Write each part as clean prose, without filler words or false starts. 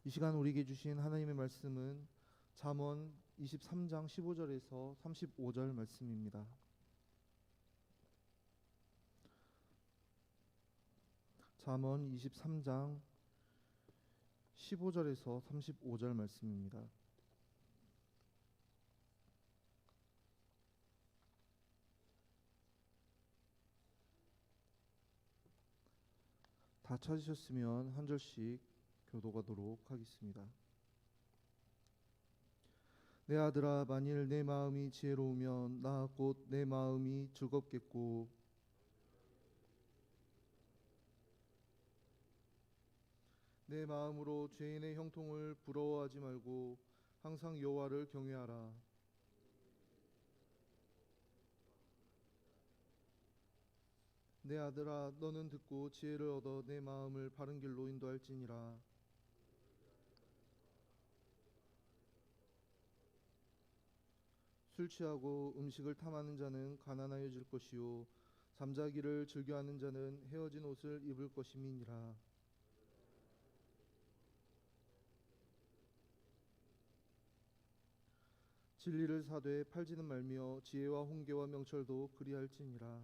이 시간 우리에게 주신 하나님의 말씀은 잠언 23장 15절에서 35절 말씀입니다. 잠언 23장 15절에서 35절 말씀입니다. 다 찾으셨으면 한 절씩 교독하도록 하겠습니다. 내 아들아, 만일 내 마음이 지혜로우면 나 곧 내 마음이 즐겁겠고, 내 마음으로 죄인의 형통을 부러워하지 말고 항상 여호와를 경외하라. 내 아들아, 너는 듣고 지혜를 얻어 내 마음을 바른 길로 인도할지니라. 술 취하고 음식을 탐하는 자는 가난하여질 것이요 잠자기를 즐겨하는 자는 헤어진 옷을 입을 것임이니라. 진리를 사되 팔지는 말며 지혜와 훈계와 명철도 그리할지니라.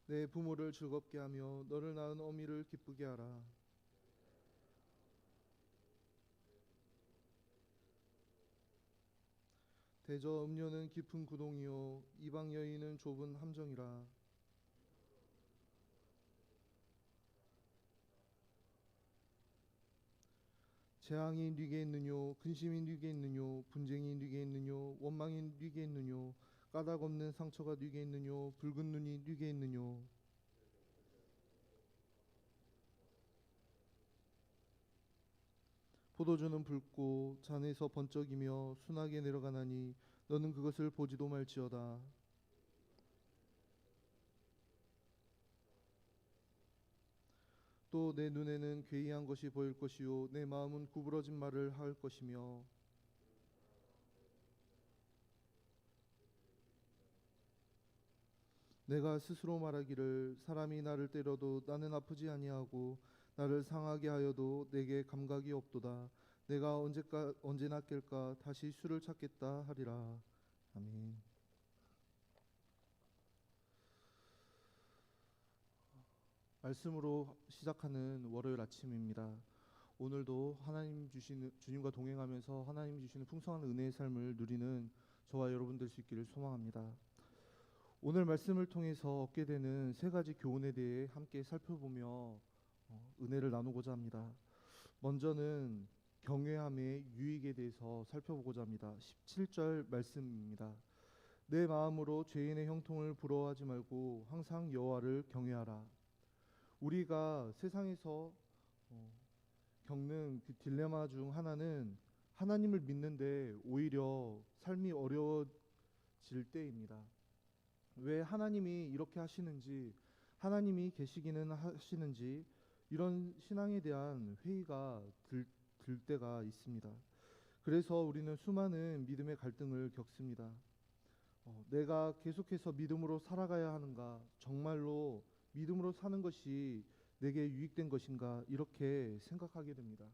내 부모를 즐겁게 하며 너를 낳은 어미를 기쁘게 하라. 대저 음료는 깊은 구동이요 이방 여인은 좁은 함정이라. 재앙이 네게 있느뇨 근심이 네게 있느뇨 분쟁이 네게 있느뇨 원망이 네게 있느뇨 까닭 없는 상처가 네게 있느뇨 붉은 눈이 네게 있느뇨. 포도주는 붉고 잔에서 번쩍이며 순하게 내려가나니 너는 그것을 보지도 말지어다. 또 내 눈에는 괴이한 것이 보일 것이요 내 마음은 구부러진 말을 할 것이며 내가 스스로 말하기를 사람이 나를 때려도 나는 아프지 아니하고 나를 상하게 하여도 내게 감각이 없도다. 내가 언제나 깰까 다시 술을 찾겠다 하리라. 아멘. 말씀으로 시작하는 월요일 아침입니다. 오늘도 하나님 주시는 주님과 동행하면서 하나님 주시는 풍성한 은혜의 삶을 누리는 저와 여러분 될 수 있기를 소망합니다. 오늘 말씀을 통해서 얻게 되는 세 가지 교훈에 대해 함께 살펴보며 은혜를 나누고자 합니다. 먼저는 경외함의 유익에 대해서 살펴보고자 합니다. 17절 말씀입니다. 내 마음으로 죄인의 형통을 부러워하지 말고 항상 여호와를 경외하라. 우리가 세상에서 겪는 그 딜레마 중 하나는 하나님을 믿는데 오히려 삶이 어려워질 때입니다. 왜 하나님이 이렇게 하시는지, 하나님이 계시기는 하시는지 이런 신앙에 대한 회의가 들 때가 있습니다. 그래서 우리는 수많은 믿음의 갈등을 겪습니다. 내가 계속해서 믿음으로 살아가야 하는가? 정말로 믿음으로 사는 것이 내게 유익된 것인가? 이렇게 생각하게 됩니다.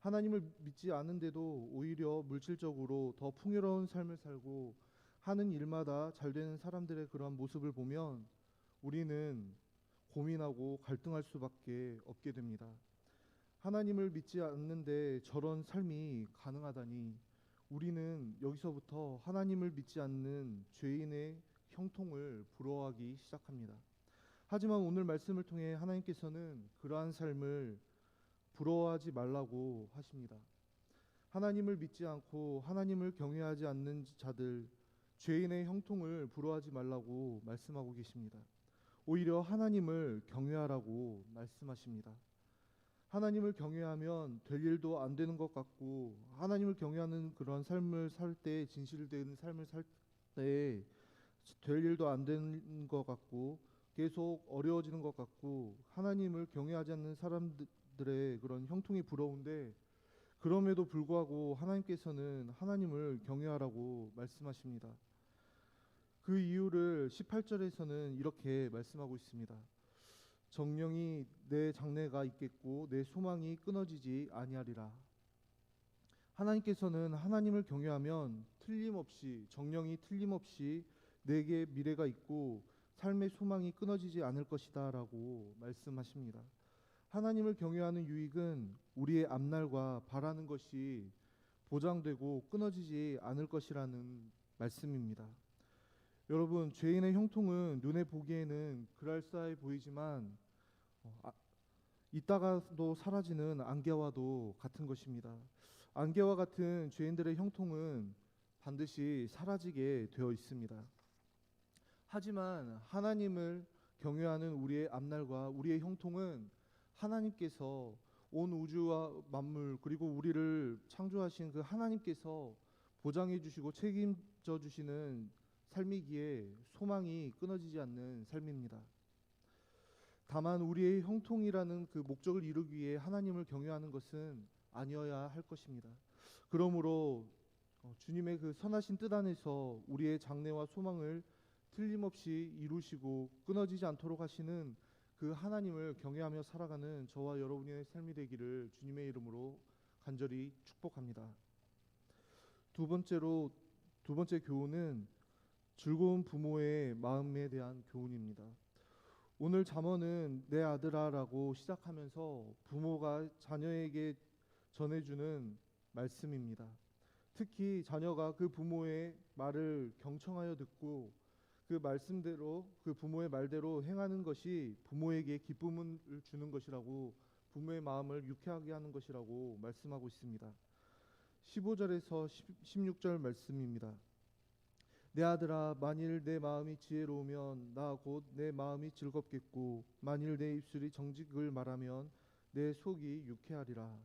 하나님을 믿지 않은데도 오히려 물질적으로 더 풍요로운 삶을 살고 하는 일마다 잘 되는 사람들의 그러한 모습을 보면 우리는 고민하고 갈등할 수밖에 없게 됩니다. 하나님을 믿지 않는데 저런 삶이 가능하다니 우리는 여기서부터 하나님을 믿지 않는 죄인의 형통을 부러워하기 시작합니다. 하지만 오늘 말씀을 통해 하나님께서는 그러한 삶을 부러워하지 말라고 하십니다. 하나님을 믿지 않고 하나님을 경외하지 않는 자들, 죄인의 형통을 부러워하지 말라고 말씀하고 계십니다. 오히려 하나님을 경외하라고 말씀하십니다. 하나님을 경외하면 될 일도 안 되는 것 같고 하나님을 경외하는 그런 삶을 살 때 진실된 삶을 살 때 될 일도 안 되는 것 같고 계속 어려워지는 것 같고 하나님을 경외하지 않는 사람들의 그런 형통이 부러운데 그럼에도 불구하고 하나님께서는 하나님을 경외하라고 말씀하십니다. 그 이유를 18절에서는 이렇게 말씀하고 있습니다. 정령이 내 장래가 있겠고 내 소망이 끊어지지 아니하리라. 하나님께서는 하나님을 경외하면 틀림없이 정령이 틀림없이 내게 미래가 있고 삶의 소망이 끊어지지 않을 것이다라고 말씀하십니다. 하나님을 경외하는 유익은 우리의 앞날과 바라는 것이 보장되고 끊어지지 않을 것이라는 말씀입니다. 여러분, 죄인의 형통은 눈에 보기에는 그럴싸해 보이지만 있다가도 사라지는 안개와도 같은 것입니다. 안개와 같은 죄인들의 형통은 반드시 사라지게 되어 있습니다. 하지만 하나님을 경외하는 우리의 앞날과 우리의 형통은 하나님께서 온 우주와 만물 그리고 우리를 창조하신 그 하나님께서 보장해 주시고 책임져 주시는 삶이기에 소망이 끊어지지 않는 삶입니다. 다만 우리의 형통이라는 그 목적을 이루기 위해 하나님을 경외하는 것은 아니어야 할 것입니다. 그러므로 주님의 그 선하신 뜻 안에서 우리의 장래와 소망을 틀림없이 이루시고 끊어지지 않도록 하시는 그 하나님을 경외하며 살아가는 저와 여러분의 삶이 되기를 주님의 이름으로 간절히 축복합니다. 두 번째 교훈은 즐거운 부모의 마음에 대한 교훈입니다. 오늘 잠언은 내 아들아라고 시작하면서 부모가 자녀에게 전해주는 말씀입니다. 특히 자녀가 그 부모의 말을 경청하여 듣고 그 말씀대로 그 부모의 말대로 행하는 것이 부모에게 기쁨을 주는 것이라고 부모의 마음을 유쾌하게 하는 것이라고 말씀하고 있습니다. 15절에서 16절 말씀입니다. 내 아들아 만일 내 마음이 지혜로우면 나 곧 내 마음이 즐겁겠고 만일 내 입술이 정직을 말하면 내 속이 유쾌하리라.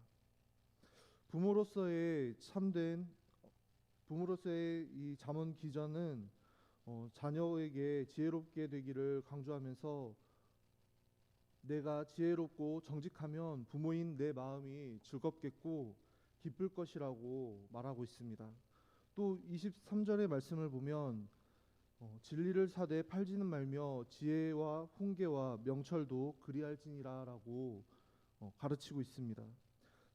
부모로서의 이 잠언 기자는 자녀에게 지혜롭게 되기를 강조하면서 내가 지혜롭고 정직하면 부모인 내 마음이 즐겁겠고 기쁠 것이라고 말하고 있습니다. 또 23절의 말씀을 보면 진리를 사되 팔지는 말며 지혜와 훈계와 명철도 그리할지니라라고 가르치고 있습니다.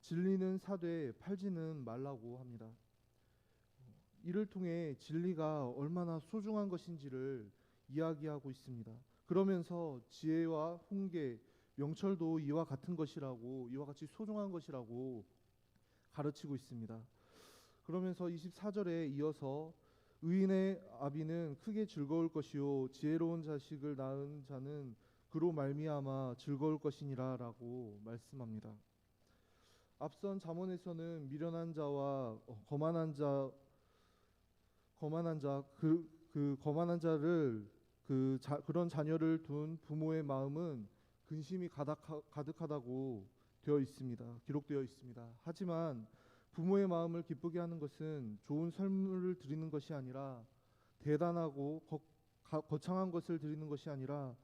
진리는 사되 팔지는 말라고 합니다. 이를 통해 진리가 얼마나 소중한 것인지를 이야기하고 있습니다. 그러면서 지혜와 훈계, 명철도 이와 같은 것이라고, 이와 같이 소중한 것이라고 가르치고 있습니다. 그러면서 24절에 이어서 의인의 아비는 크게 즐거울 것이요 지혜로운 자식을 낳은 자는 그로 말미암아 즐거울 것이니라라고 말씀합니다. 앞선 잠언에서는 미련한 자와 거만한 자를 그런 자녀를 둔 부모의 마음은 근심이 가득하다고 되어 있습니다. 기록되어 있습니다. 하지만 부모의 마음을 기쁘게 하는 것은 좋은 선물을 드리는 것이 아니라 대단하고 거창한 것을 드리는 것이 아니라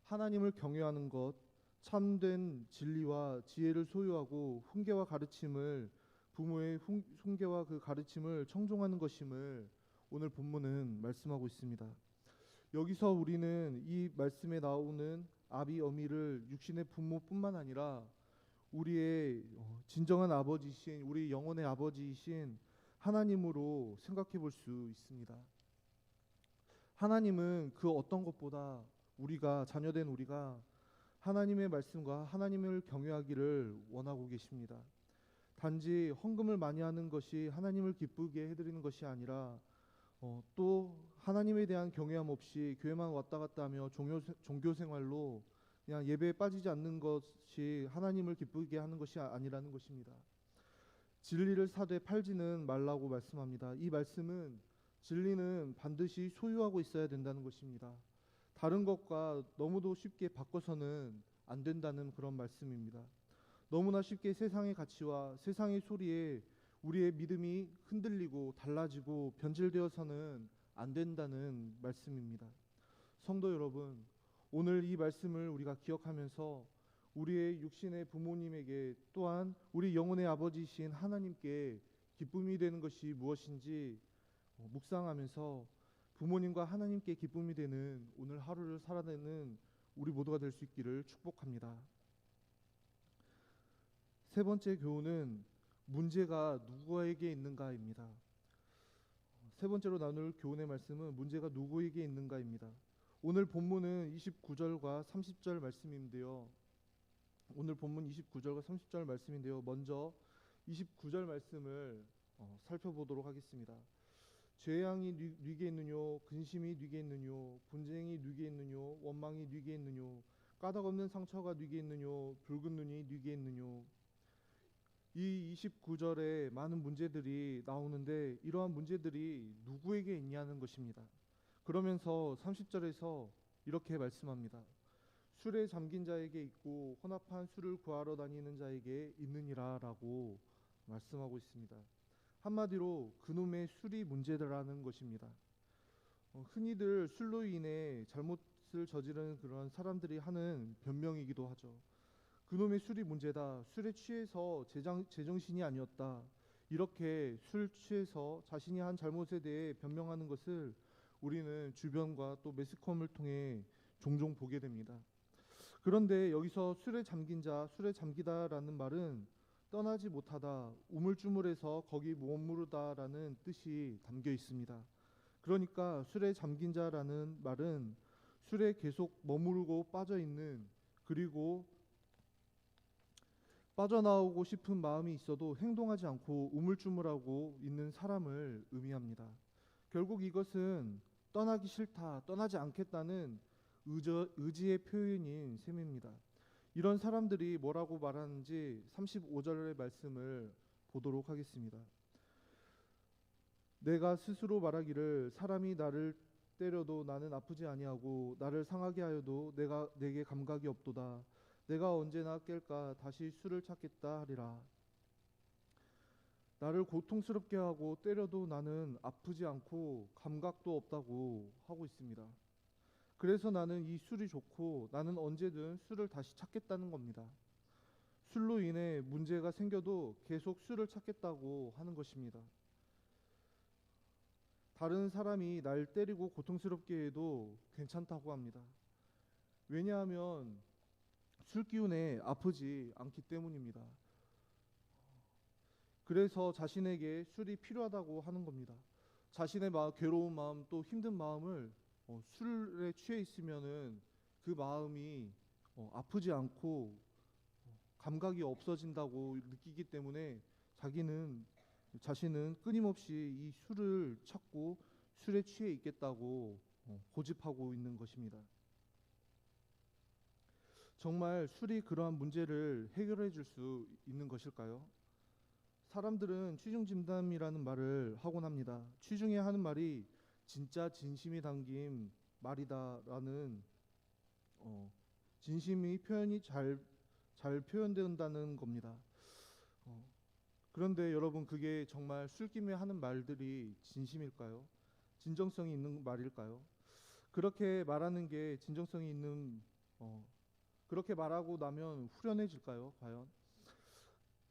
하나님을 경외하는 것, 참된 진리와 지혜를 소유하고 훈계와 가르침을 부모의 훈계와 그 가르침을 청종하는 것임을 오늘 본문은 말씀하고 있습니다. 여기서 우리는 이 말씀에 나오는 아비 어미를 육신의 부모뿐만 아니라 우리의 진정한 아버지이신 우리 영혼의 아버지이신 하나님으로 생각해 볼 수 있습니다. 하나님은 그 어떤 것보다 우리가 자녀된 우리가 하나님의 말씀과 하나님을 경외하기를 원하고 계십니다. 단지 헌금을 많이 하는 것이 하나님을 기쁘게 해드리는 것이 아니라 또 하나님에 대한 경외함 없이 교회만 왔다 갔다 하며 종교 생활로 그냥 예배에 빠지지 않는 것이 하나님을 기쁘게 하는 것이 아니라는 것입니다. 진리를 사되 팔지는 말라고 말씀합니다. 이 말씀은 진리는 반드시 소유하고 있어야 된다는 것입니다. 다른 것과 너무도 쉽게 바꿔서는 안 된다는 그런 말씀입니다. 너무나 쉽게 세상의 가치와 세상의 소리에 우리의 믿음이 흔들리고 달라지고 변질되어서는 안 된다는 말씀입니다. 성도 여러분, 오늘 이 말씀을 우리가 기억하면서 우리의 육신의 부모님에게 또한 우리 영혼의 아버지이신 하나님께 기쁨이 되는 것이 무엇인지 묵상하면서 부모님과 하나님께 기쁨이 되는 오늘 하루를 살아내는 우리 모두가 될 수 있기를 축복합니다. 세 번째 교훈은 문제가 누구에게 있는가입니다. 세 번째로 나눌 교훈의 말씀은 문제가 누구에게 있는가입니다. 오늘 본문은 29절과 30절 말씀인데요. 오늘 본문 29절과 30절 말씀인데요. 먼저 29절 말씀을 살펴보도록 하겠습니다. 죄악이 네게 있느뇨, 근심이 네게 있느뇨, 분쟁이 네게 있느뇨, 원망이 네게 있느뇨, 까닭없는 상처가 네게 있느뇨, 붉은 눈이 네게 있느뇨. 이 29절에 많은 문제들이 나오는데 이러한 문제들이 누구에게 있냐는 것입니다. 그러면서 30절에서 이렇게 말씀합니다. 술에 잠긴 자에게 있고 혼합한 술을 구하러 다니는 자에게 있느니라 라고 말씀하고 있습니다. 한마디로 그놈의 술이 문제라는 것입니다. 흔히들 술로 인해 잘못을 저지르는 그런 사람들이 하는 변명이기도 하죠. 그놈의 술이 문제다. 술에 취해서 제정신이 아니었다. 이렇게 술 취해서 자신이 한 잘못에 대해 변명하는 것을 우리는 주변과 또 매스컴을 통해 종종 보게 됩니다. 그런데 여기서 술에 잠긴 자, 술에 잠기다라는 말은 떠나지 못하다, 우물쭈물해서 거기 머무르다라는 뜻이 담겨 있습니다. 그러니까 술에 잠긴 자라는 말은 술에 계속 머무르고 빠져 있는, 그리고 빠져나오고 싶은 마음이 있어도 행동하지 않고 우물쭈물하고 있는 사람을 의미합니다. 결국 이것은 떠나기 싫다, 떠나지 않겠다는 의지의 표현인 셈입니다. 이런 사람들이 뭐라고 말하는지 35절의 말씀을 보도록 하겠습니다. 내가 스스로 말하기를 사람이 나를 때려도 나는 아프지 아니하고 나를 상하게 하여도 내게 감각이 없도다. 내가 언제나 깰까 다시 술을 찾겠다 하리라. 나를 고통스럽게 하고 때려도 나는 아프지 않고 감각도 없다고 하고 있습니다. 그래서 나는 이 술이 좋고 나는 언제든 술을 다시 찾겠다는 겁니다. 술로 인해 문제가 생겨도 계속 술을 찾겠다고 하는 것입니다. 다른 사람이 날 때리고 고통스럽게 해도 괜찮다고 합니다. 왜냐하면 술 기운에 아프지 않기 때문입니다. 그래서 자신에게 술이 필요하다고 하는 겁니다. 자신의 괴로운 마음 또 힘든 마음을 술에 취해 있으면은 그 마음이 아프지 않고 감각이 없어진다고 느끼기 때문에 자신은 끊임없이 이 술을 찾고 술에 취해 있겠다고 고집하고 있는 것입니다. 정말 술이 그러한 문제를 해결해 줄 수 있는 것일까요? 사람들은 취중진담이라는 말을 하곤 합니다. 취중에 하는 말이 진짜 진심이 담긴 말이다라는 진심이 표현이 잘 표현된다는 겁니다. 그런데 여러분, 그게 정말 술김에 하는 말들이 진심일까요? 진정성이 있는 말일까요? 그렇게 말하는 게 진정성이 있는 그렇게 말하고 나면 후련해질까요? 과연?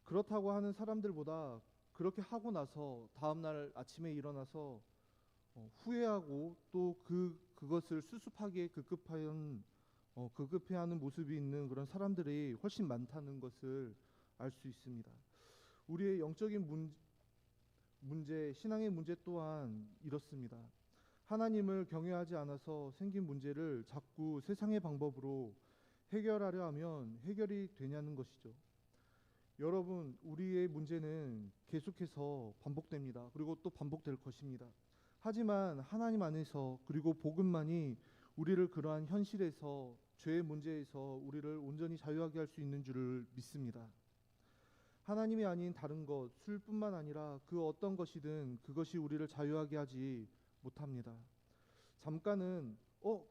그렇다고 하는 사람들보다 그렇게 하고 나서 다음날 아침에 일어나서 후회하고 또 그것을 수습하기에 급급해하는 모습이 있는 그런 사람들이 훨씬 많다는 것을 알 수 있습니다. 우리의 영적인 문제, 신앙의 문제 또한 이렇습니다. 하나님을 경외하지 않아서 생긴 문제를 자꾸 세상의 방법으로 해결하려 하면 해결이 되냐는 것이죠. 여러분, 우리의 문제는 계속해서 반복됩니다. 그리고 또 반복될 것입니다. 하지만 하나님 안에서 그리고 복음만이 우리를 그러한 현실에서 죄의 문제에서 우리를 온전히 자유하게 할 수 있는 줄을 믿습니다. 하나님이 아닌 다른 것, 술뿐만 아니라 그 어떤 것이든 그것이 우리를 자유하게 하지 못합니다. 잠깐은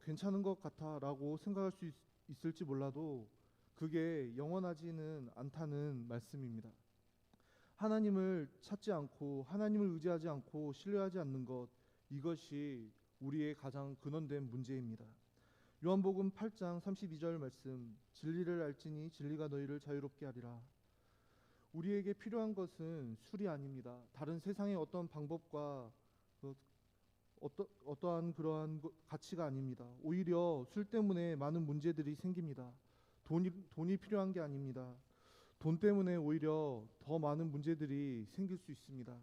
괜찮은 것 같아 라고 생각할 수 있을지 몰라도 그게 영원하지는 않다는 말씀입니다. 하나님을 찾지 않고 하나님을 의지하지 않고 신뢰하지 않는 것, 이것이 우리의 가장 근원된 문제입니다. 요한복음 8장 32절 말씀, 진리를 알지니 진리가 너희를 자유롭게 하리라. 우리에게 필요한 것은 술이 아닙니다. 다른 세상의 어떤 방법과 어떠한 그러한 가치가 아닙니다. 오히려 술 때문에 많은 문제들이 생깁니다. 돈이 필요한 게 아닙니다. 돈 때문에 오히려 더 많은 문제들이 생길 수 있습니다.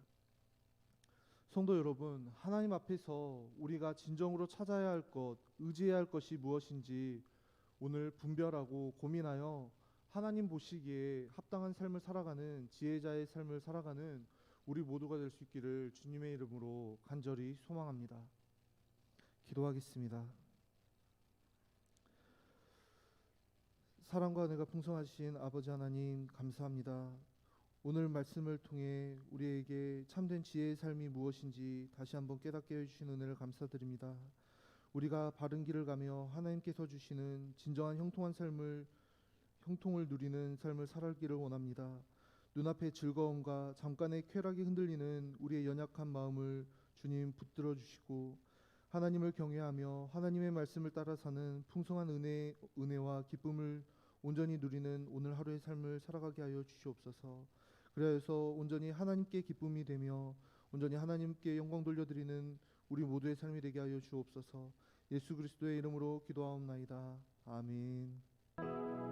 성도 여러분, 하나님 앞에서 우리가 진정으로 찾아야 할 것, 의지해야 할 것이 무엇인지 오늘 분별하고 고민하여 하나님 보시기에 합당한 삶을 살아가는 지혜자의 삶을 살아가는 우리 모두가 될 수 있기를 주님의 이름으로 간절히 소망합니다. 기도하겠습니다. 사랑과 은혜가 풍성하신 아버지 하나님 감사합니다. 오늘 말씀을 통해 우리에게 참된 지혜의 삶이 무엇인지 다시 한번 깨닫게 해주신 은혜를 감사드립니다. 우리가 바른 길을 가며 하나님께서 주시는 진정한 형통을 누리는 삶을 살아가기를 원합니다. 눈앞의 즐거움과 잠깐의 쾌락이 흔들리는 우리의 연약한 마음을 주님 붙들어 주시고 하나님을 경외하며 하나님의 말씀을 따라 사는 풍성한 은혜와 기쁨을 온전히 누리는 오늘 하루의 삶을 살아가게 하여 주시옵소서. 그래서 온전히 하나님께 기쁨이 되며 온전히 하나님께 영광 돌려드리는 우리 모두의 삶이 되게 하여 주옵소서. 예수 그리스도의 이름으로 기도하옵나이다. 아멘.